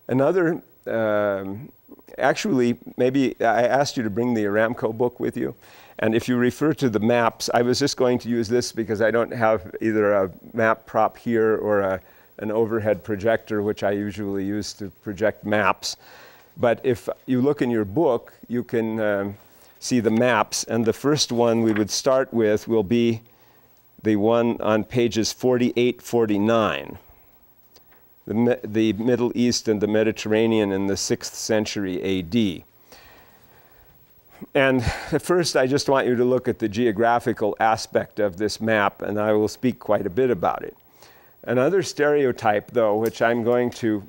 Another, actually, maybe I asked you to bring the Aramco book with you. And if you refer to the maps, I was just going to use this because I don't have either a map prop here or an overhead projector, which I usually use to project maps. But if you look in your book, you can see the maps. And the first one we would start with will be the one on pages 48, 49. The Middle East and the Mediterranean in the 6th century AD. And at first, I just want you to look at the geographical aspect of this map, and I will speak quite a bit about it. Another stereotype, though, which I'm going to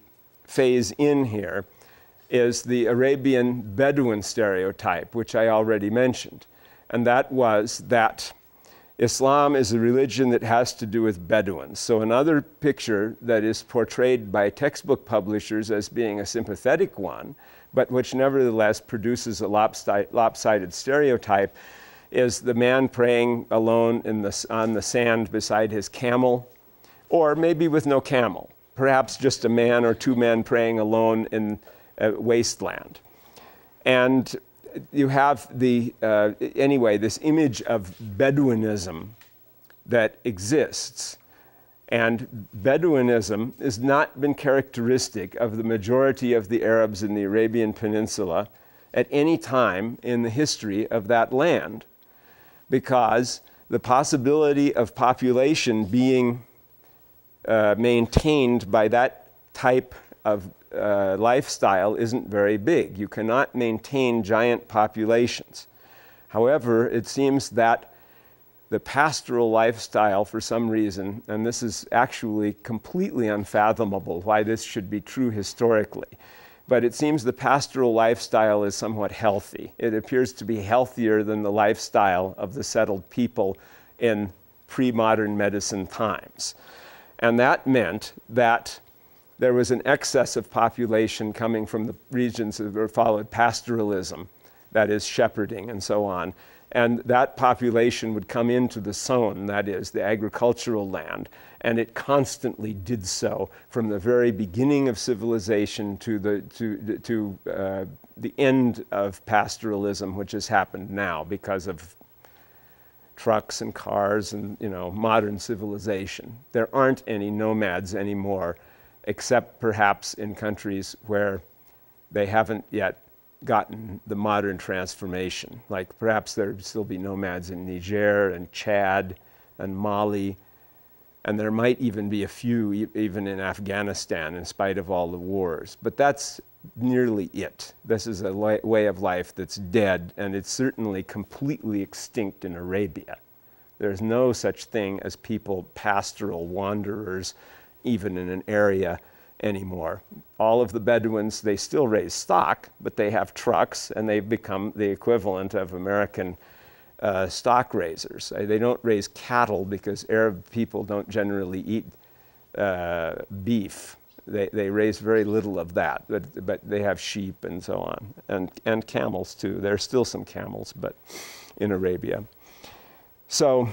phase in here, is the Arabian Bedouin stereotype, which I already mentioned. And that was that Islam is a religion that has to do with Bedouins. So another picture that is portrayed by textbook publishers as being a sympathetic one, but which nevertheless produces a lopsided stereotype, is the man praying alone on the sand beside his camel, or maybe with no camel, perhaps just a man or two men praying alone in a wasteland. And you have anyway, this image of Bedouinism that exists. And Bedouinism has not been characteristic of the majority of the Arabs in the Arabian Peninsula at any time in the history of that land, because the possibility of population being maintained by that type of lifestyle isn't very big. You cannot maintain giant populations. However, it seems that the pastoral lifestyle, for some reason, and this is actually completely unfathomable why this should be true historically, but it seems the pastoral lifestyle is somewhat healthy. It appears to be healthier than the lifestyle of the settled people in pre-modern medicine times. And that meant that there was an excess of population coming from the regions that followed pastoralism, that is shepherding and so on. And that population would come into the sown, that is, the agricultural land, and it constantly did so from the very beginning of civilization to the end of pastoralism, which has happened now because of trucks and cars and modern civilization. There aren't any nomads anymore, except perhaps in countries where they haven't yet gotten the modern transformation. Like perhaps there'd still be nomads in Niger and Chad and Mali, and there might even be a few even in Afghanistan in spite of all the wars. But that's nearly it. This is a way of life that's dead, and it's certainly completely extinct in Arabia. There's no such thing as people, pastoral wanderers, even in an area anymore. All of the Bedouins, they still raise stock, but they have trucks, and they've become the equivalent of American stock raisers. They don't raise cattle because Arab people don't generally eat beef. They raise very little of that, but they have sheep and so on, and camels too. There's still some camels, but in Arabia. So